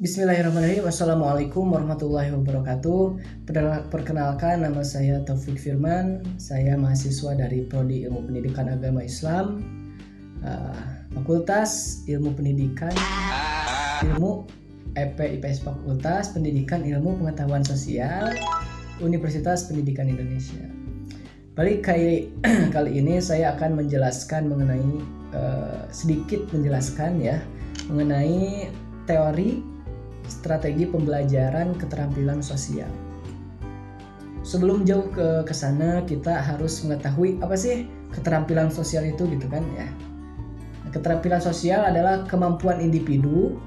Bismillahirrahmanirrahim. Assalamualaikum warahmatullahi wabarakatuh. Perkenalkan, nama saya Taufik Firman. Saya mahasiswa dari Prodi Ilmu Pendidikan Agama Islam, Fakultas Ilmu Pendidikan Ilmu IPS Fakultas Pendidikan Ilmu Pengetahuan Sosial, Universitas Pendidikan Indonesia. Kali ini saya akan menjelaskan sedikit menjelaskan mengenai teori strategi pembelajaran keterampilan sosial. Sebelum jauh ke sana, kita harus mengetahui apa sih keterampilan sosial itu gitu kan ya. Keterampilan sosial adalah kemampuan individu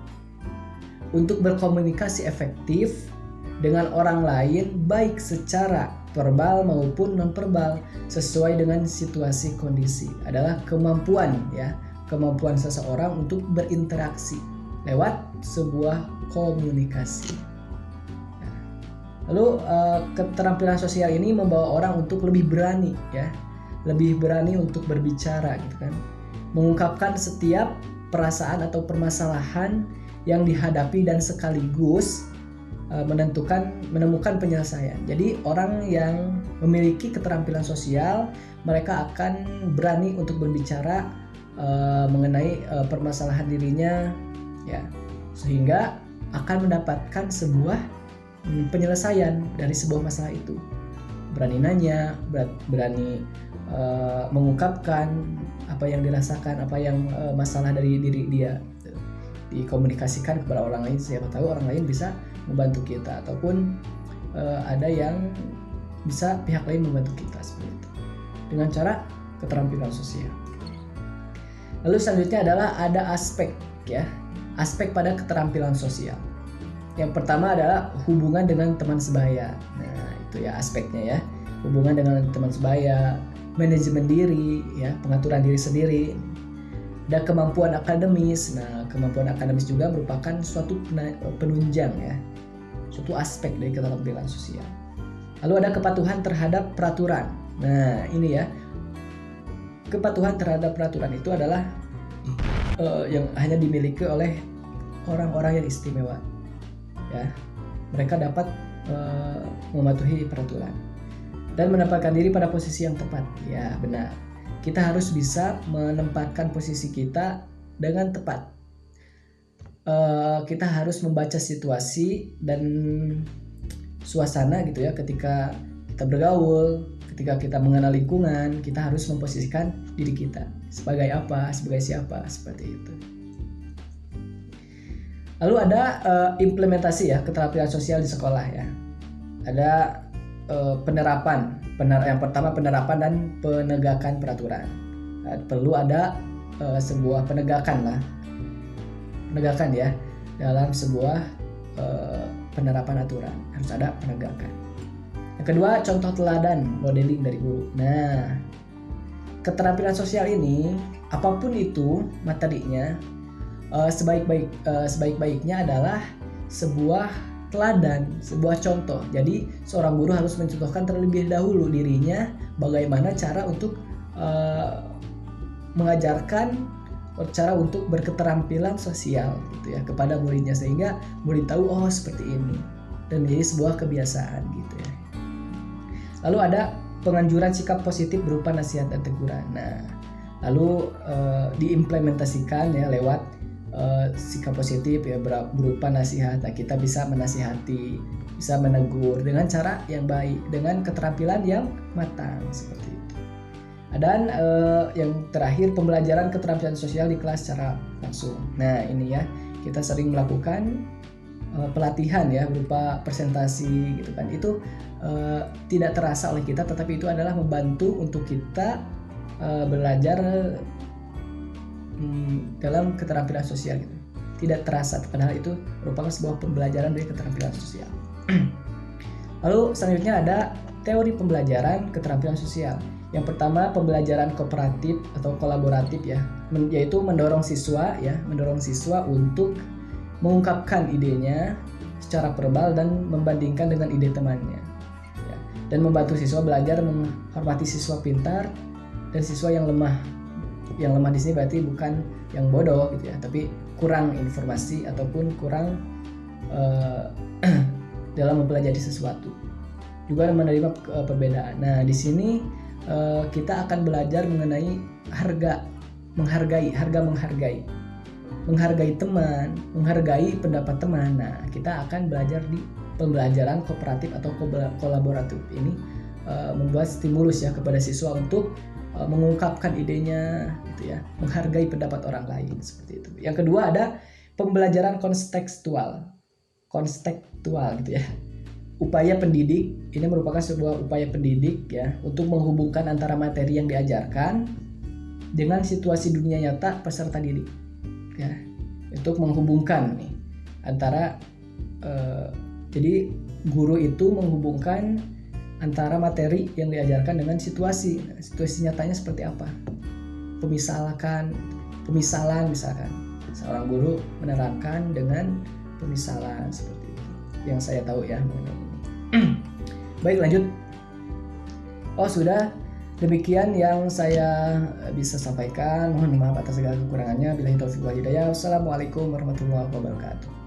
untuk berkomunikasi efektif dengan orang lain baik secara verbal maupun non-verbal sesuai dengan situasi kondisi. Adalah kemampuan seseorang untuk berinteraksi lewat sebuah komunikasi. Lalu keterampilan sosial ini membawa orang untuk lebih berani untuk berbicara gitu kan, mengungkapkan setiap perasaan atau permasalahan yang dihadapi dan sekaligus menemukan penyelesaian. Jadi orang yang memiliki keterampilan sosial, mereka akan berani untuk berbicara mengenai permasalahan dirinya ya, sehingga akan mendapatkan sebuah penyelesaian dari sebuah masalah itu. Berani nanya, berani mengungkapkan apa yang dirasakan, apa yang masalah dari diri dia, dikomunikasikan kepada orang lain. Siapa tahu orang lain bisa membantu kita, ataupun ada yang bisa pihak lain membantu kita seperti itu dengan cara keterampilan sosial. Lalu selanjutnya adalah ada aspek pada keterampilan sosial. Yang pertama adalah hubungan dengan teman sebaya. Nah, itu ya aspeknya ya. Hubungan dengan teman sebaya, manajemen diri ya, pengaturan diri sendiri. Dan kemampuan akademis. Nah, kemampuan akademis juga merupakan suatu penunjang ya. Suatu aspek dari keterampilan sosial. Lalu ada kepatuhan terhadap peraturan. Nah, ini ya. Kepatuhan terhadap peraturan itu adalah yang hanya dimiliki oleh orang-orang yang istimewa ya. Mereka dapat mematuhi peraturan dan menempatkan diri pada posisi yang tepat. Ya, benar. Kita harus bisa menempatkan posisi kita dengan tepat. Kita harus membaca situasi dan suasana gitu ya, ketika kita bergaul, ketika kita mengenal lingkungan, kita harus memposisikan diri kita sebagai apa, sebagai siapa, seperti itu. Lalu ada implementasi ya keterampilan sosial di sekolah ya. Ada penerapan. Yang pertama penerapan dan penegakan peraturan. Perlu ada sebuah penegakan ya dalam sebuah penerapan aturan. Harus ada penegakan. Yang kedua, contoh teladan, modeling dari guru. Nah, keterampilan sosial ini, apapun itu materinya, sebaik-baiknya adalah sebuah teladan, sebuah contoh. Jadi, seorang guru harus mencontohkan terlebih dahulu dirinya bagaimana cara untuk mengajarkan cara untuk berketerampilan sosial gitu ya kepada muridnya, sehingga murid tahu oh seperti ini dan menjadi sebuah kebiasaan gitu ya. Lalu ada penganjuran sikap positif berupa nasihat dan teguran. Nah, lalu diimplementasikan ya lewat sikap positif ya berupa nasihat. Nah, kita bisa menasihati, bisa menegur dengan cara yang baik, dengan keterampilan yang matang seperti itu. Dan yang terakhir, pembelajaran keterampilan sosial di kelas secara langsung. Nah, ini ya, kita sering melakukan pelatihan ya berupa presentasi gitu kan. Itu tidak terasa oleh kita, tetapi itu adalah membantu untuk kita belajar dalam keterampilan sosial gitu. Tidak terasa, padahal itu merupakan sebuah pembelajaran dari keterampilan sosial. Lalu selanjutnya ada teori pembelajaran keterampilan sosial. Yang pertama, pembelajaran kooperatif atau kolaboratif ya, yaitu mendorong siswa untuk mengungkapkan idenya secara verbal dan membandingkan dengan ide temannya ya. Dan membantu siswa belajar menghormati siswa pintar dan siswa yang lemah. Yang lemah di sini berarti bukan yang bodoh gitu ya, tapi kurang informasi ataupun kurang uh, dalam mempelajari sesuatu, juga menerima perbedaan. Nah, di sini kita akan belajar mengenai menghargai teman, menghargai pendapat teman. Nah, kita akan belajar di pembelajaran kooperatif atau kolaboratif ini membuat stimulus ya kepada siswa untuk mengungkapkan idenya gitu ya, menghargai pendapat orang lain seperti itu. Yang kedua ada pembelajaran kontekstual gitu ya. Upaya pendidik ini merupakan sebuah upaya pendidik ya untuk menghubungkan antara materi yang diajarkan dengan situasi dunia nyata peserta didik ya, untuk menghubungkan nih antara jadi guru itu menghubungkan antara materi yang diajarkan dengan situasi nyatanya seperti apa. Pemisalan misalkan seorang guru menerangkan dengan pemisalan seperti itu yang saya tahu ya mengenai ini. Baik, lanjut. Oh, sudah. Demikian yang saya bisa sampaikan. Mohon maaf atas segala kekurangannya. Billahi taufiq wal hidayah. Wassalamualaikum warahmatullahi wabarakatuh.